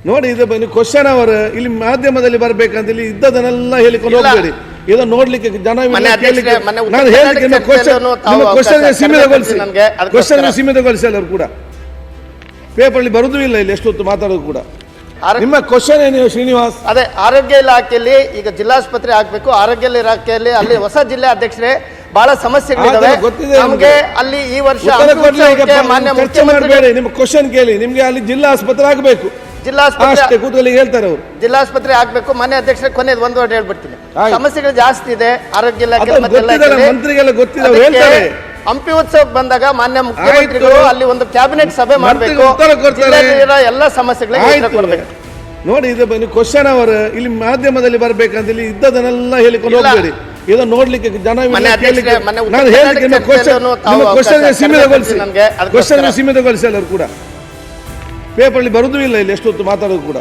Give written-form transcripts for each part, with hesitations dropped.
ನೋಡಿ ಇದು ನೀವು ಕ್ವಶನ್ ಅವರ್ ಇಲ್ಲಿ ಮಾಧ್ಯಮದಲ್ಲಿ ಬರ್ಬೇಕಂತ ಇಲ್ಲಿ ಇದ್ದದನ್ನೆಲ್ಲ ಹೇಳಿಕೊಂಡು ಹೋಗಬೇಡಿ. ಇದು ನೋಡ್ಲಿಕ್ಕೆ ಜನ ನಾನು ಹೇಳಿಕ್ಕೆ ಕ್ವಶನ್ಗೆ ಸೀಮಿತಗೊಳಿಸಿ ಎಲ್ಲರೂ ಕೂಡ ಪೇಪರ್ಲಿ ಬರುವುದೂ ಇಲ್ಲ ಇಲ್ಲಿ ಎಷ್ಟೊತ್ತು ಮಾತಾಡೋದು ಕೂಡ. ನಿಮ್ಮ ಕ್ವಶನ್ ಏನು ಶ್ರೀನಿವಾಸ್? ಅದೇ ಆರೋಗ್ಯ ಇಲಾಖೆಯಲ್ಲಿ ಈಗ ಜಿಲ್ಲಾಸ್ಪತ್ರೆ ಆಗ್ಬೇಕು, ಆರೋಗ್ಯ ಇಲಾಖೆಯಲ್ಲಿ ಅಲ್ಲಿ ಹೊಸ ಜಿಲ್ಲೆ ಅಧ್ಯಕ್ಷರೇ ಬಹಳ ಸಮಸ್ಯೆಗಳಿದ್ದಾವೆ ನಮಗೆ. ಅಲ್ಲಿ ಈ ವರ್ಷ ಮಾನ್ಯ ಮುಖ್ಯಮಂತ್ರಿ ನಿಮ್ಮ ಕ್ವಶನ್ ಕೇಳಿ, ನಿಮ್ಗೆ ಅಲ್ಲಿ ಜಿಲ್ಲಾ ಆಸ್ಪತ್ರೆ ಆಗಬೇಕು, ಜಿಲ್ಲಾಸ್ಪತ್ರೆ ಕೂತ್ಕೊಳ್ಳಿ ಹೇಳ್ತಾರೆ ಅವರು. ಜಿಲ್ಲಾಸ್ಪತ್ರೆ ಆಗ್ಬೇಕು. ಮಾನ್ಯ ಅಧ್ಯಕ್ಷರೇ ಕೊನೆಯದು ಒಂದು ವರ್ಡ್ ಹೇಳ್ಬಿಡ್ತೀನಿ. ಸಮಸ್ಯೆಗಳು ಜಾಸ್ತಿ ಇದೆ ಆರೋಗ್ಯ ಇಲಾಖೆ, ಮಂತ್ರಿಗೆಲ್ಲ ಗೊತ್ತಿದೆ ಹೇಳ್ತಾರೆ. ಹಂಪಿ ಉತ್ಸವಕ್ಕೆ ಬಂದಾಗ ಮಾನ್ಯ ಮುಖ್ಯಮಂತ್ರಿಗಳು ಅಲ್ಲಿ ಒಂದು ಕ್ಯಾಬಿನೆಟ್ ಸಭೆ ಮಾಡಬೇಕು, ಎಲ್ಲ ಸಮಸ್ಯೆಗಳಿಗೆ ಕೊಡಬೇಕು. ನೋಡಿ ಇದು ನೀವು ಕ್ವಶನ್ ಅವರ್ ಇಲ್ಲಿ ಮಾಧ್ಯಮದಲ್ಲಿ ಬರ್ಬೇಕಂತ ಇಲ್ಲಿ ಇದ್ದದನ್ನೆಲ್ಲ ಹೇಳಿಕೊಂಡು ಹೋಗಬೇಡಿ. ಇದು ನೋಡ್ಲಿಕ್ಕೆ ಜನ ನಾನು ಹೇಳಿಕ್ಕೆ ಕ್ವಶನ್ಗೆ ಸೀಮಿತಗೊಳಿಸಿ ಎಲ್ಲರೂ ಕೂಡ ಪೇಪರ್ಲಿ ಬರುವುದೂ ಇಲ್ಲ ಇಲ್ಲಿ ಎಷ್ಟೊತ್ತು ಮಾತಾಡೋದು ಕೂಡ.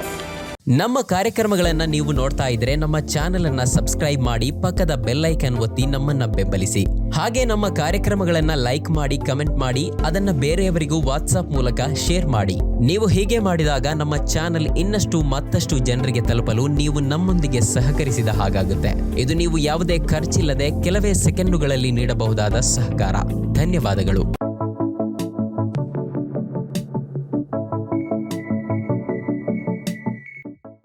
ನಮ್ಮ ಕಾರ್ಯಕ್ರಮಗಳನ್ನ ನೀವು ನೋಡ್ತಾ ಇದ್ರೆ ನಮ್ಮ ಚಾನೆಲ್ ಅನ್ನ ಸಬ್ಸ್ಕ್ರೈಬ್ ಮಾಡಿ, ಪಕ್ಕದ ಬೆಲ್ ಐಕನ್ ಒತ್ತಿ ನಮ್ಮನ್ನ ಬೆಂಬಲಿಸಿ. ಹಾಗೆ ನಮ್ಮ ಕಾರ್ಯಕ್ರಮಗಳನ್ನ ಲೈಕ್ ಮಾಡಿ, ಕಮೆಂಟ್ ಮಾಡಿ, ಅದನ್ನ ಬೇರೆಯವರಿಗೂ ವಾಟ್ಸ್ಆಪ್ ಮೂಲಕ ಶೇರ್ ಮಾಡಿ. ನೀವು ಹೀಗೆ ಮಾಡಿದಾಗ ನಮ್ಮ ಚಾನೆಲ್ ಇನ್ನಷ್ಟು ಮತ್ತಷ್ಟು ಜನರಿಗೆ ತಲುಪಲು ನೀವು ನಮ್ಮೊಂದಿಗೆ ಸಹಕರಿಸಿದ ಹಾಗಾಗುತ್ತೆ. ಇದು ನೀವು ಯಾವುದೇ ಖರ್ಚಿಲ್ಲದೆ ಕೆಲವೇ ಸೆಕೆಂಡುಗಳಲ್ಲಿ ನೀಡಬಹುದಾದ ಸಹಕಾರ. ಧನ್ಯವಾದಗಳು.